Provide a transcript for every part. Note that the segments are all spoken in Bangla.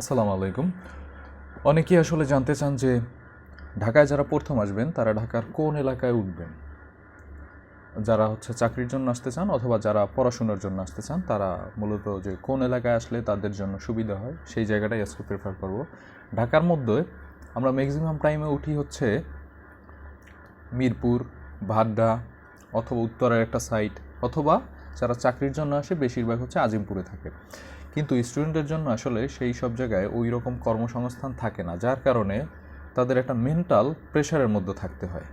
আসসালামু আলাইকুম। অনেকেই আসলে জানতে চান যে ঢাকায় যারা প্রথম আসবেন তারা ঢাকার কোন এলাকায় উঠবেন। যারা চাকরির জন্য আসতে চান অথবা যারা পড়াশোনার জন্য আসতে চান তারা মূলত যে কোন এলাকায় আসলে তাদের জন্য সুবিধা হয় সেই জায়গাটাই আজকে প্রেফার করব। ঢাকার মধ্যে আমরা ম্যাক্সিমাম টাইমে উঠি মিরপুর, ভাড্ডা অথবা উত্তরের একটা সাইট, অথবা যারা চাকরির জন্য আসে বেশিরভাগ আজিমপুরে থাকে। কিন্তু স্টুডেন্টের জন্য আসলে সেই সব জায়গায় ওই রকম কর্মসংস্থান থাকে না, যার কারণে তাদের একটা মেন্টাল প্রেশারের মধ্যে থাকতে হয়।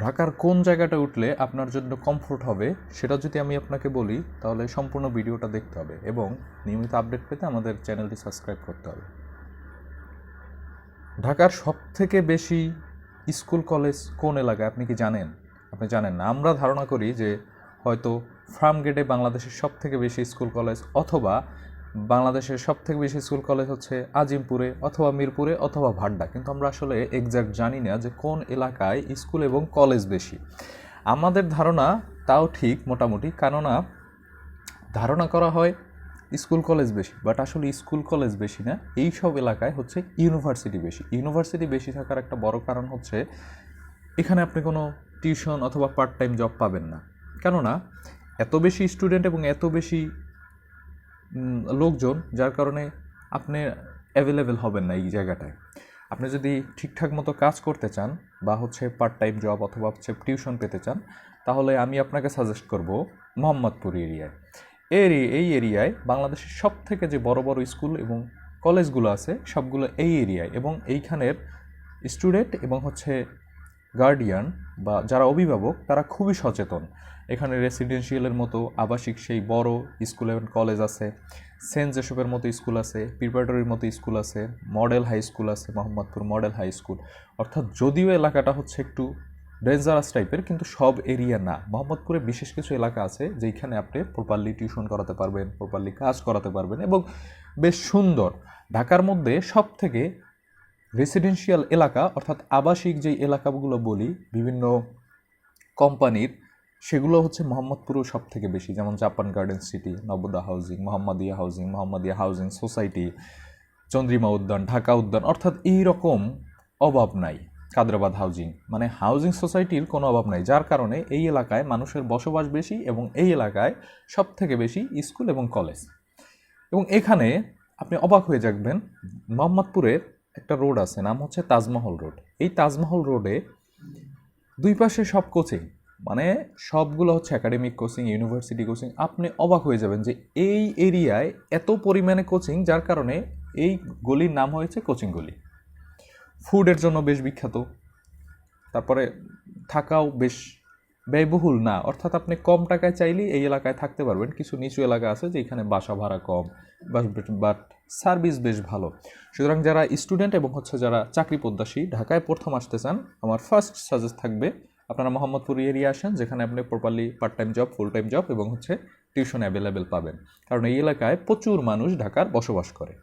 ঢাকার কোন জায়গাটা উঠলে আপনার জন্য কমফোর্ট হবে সেটা যদি আমি আপনাকে বলি তাহলে সম্পূর্ণ ভিডিওটা দেখতে হবে এবং নিয়মিত আপডেট পেতে আমাদের চ্যানেলটি সাবস্ক্রাইব করতে হবে। ঢাকার সবথেকে বেশি স্কুল কলেজ কোন এলাকায় আপনি কি জানেন? আপনি জানেন না। আমরা ধারণা করি যে হয়তো ফার্মগেটে বাংলাদেশের সবথেকে বেশি স্কুল কলেজ, অথবা বাংলাদেশের সবথেকে বেশি স্কুল কলেজ আজিমপুরে অথবা মিরপুরে অথবা ভাড্ডা, কিন্তু আমরা আসলে এক্স্যাক্ট জানি না যে কোন এলাকায় স্কুল এবং কলেজ বেশি। আমাদের ধারণা তাও ঠিক মোটামুটি, কেননা ধারণা করা হয় স্কুল কলেজ বেশি, বাট আসলে স্কুল কলেজ বেশি না, এই সব এলাকায় ইউনিভার্সিটি বেশি। ইউনিভার্সিটি বেশি থাকার একটা বড় কারণ এখানে আপনি কোনো টিউশন অথবা পার্ট টাইম জব পাবেন না, কেননা এত বেশি স্টুডেন্ট এবং এত বেশি লোকজন, যার কারণে আপনি অ্যাভেলেবেল হবেন না এই জায়গাটায়। আপনি যদি ঠিকঠাক মতো কাজ করতে চান বা পার্ট টাইম জব অথবা টিউশন পেতে চান, তাহলে আমি আপনাকে সাজেস্ট করব মোহাম্মদপুর এরিয়ায়। এই এরিয়ায় বাংলাদেশের সব থেকে যে বড় বড় স্কুল এবং কলেজগুলো আছে সবগুলো এই এরিয়ায়, এবং এইখানের স্টুডেন্ট এবং গার্ডিয়ান বা যারা অভিভাবক তারা খুবই সচেতন। এখানে রেসিডেন্সিয়ালের মতো আবাসিক সেই বড় স্কুল এবং কলেজ আছে, সেন্ট জোসেফের মতো স্কুল আছে, প্রিপারেটরির মতো স্কুল আছে, মডেল হাই স্কুল আছে, মোহাম্মদপুর মডেল হাই স্কুল। অর্থাৎ যদিও এলাকাটা একটু ডেঞ্জারাস টাইপের, কিন্তু সব এরিয়া না। মোহাম্মদপুরে বিশেষ কিছু এলাকা আছে যেখানে আপনি প্রপারলি টিউশন করাতে পারবেন, প্রপারলি কাজ করাতে পারবেন এবং বেশ সুন্দর। ঢাকার মধ্যে সব থেকে রেসিডেন্সিয়াল এলাকা অর্থাৎ আবাসিক যেই এলাকাগুলো বলি বিভিন্ন কোম্পানির, সেগুলো মোহাম্মদপুরও সব থেকে বেশি, যেমন জাপান গার্ডেন সিটি, নবোদা housing, Mohammadia housing society, Chandrima উদ্যান, ঢাকা উদ্যান, অর্থাৎ এই রকম অভাব নাই। কাদরাবাদ হাউজিং, মানে হাউজিং সোসাইটির কোনো অভাব নাই, যার কারণে এই এলাকায় মানুষের বসবাস বেশি এবং এই এলাকায় সব থেকে বেশি স্কুল এবং কলেজ। এবং এখানে আপনি অবাক হয়ে যাবেন, মোহাম্মদপুরের একটা রোড আছে, নাম তাজমহল রোড। এই তাজমহল রোডে দুই পাশে সব কোচিং, মানে সবগুলো একাডেমিক কোচিং, ইউনিভার্সিটি কোচিং। আপনি অবাক হয়ে যাবেন যে এই এরিয়ায় এত পরিমাণে কোচিং, যার কারণে এই গলির নাম হয়েছে কোচিং গলি। ফুডের জন্য বেশ বিখ্যাত, তারপরে থাকাও বেশ ব্যয়বহুল না, অর্থাৎ আপনি কম টাকায় চাইলেই এই এলাকায় থাকতে পারবেন। কিছু নিচু এলাকা আছে যেখানে বাসা ভাড়া কম, বাট সার্ভিস বেশ ভালো। সুতরাং যারা স্টুডেন্ট এবং যারা চাকরি প্রত্যাশী ঢাকায় প্রথম আসতে চান, আমার ফার্স্ট সাজেস্ট থাকবে আপনারা মোহাম্মদপুর এরিয়া আসেন, যেখানে আপনি properly part time job, full time job এবং টিউশন অ্যাভেলেবেল পাবেন, কারণ এই এলাকায় প্রচুর মানুষ ঢাকার বসবাস করে।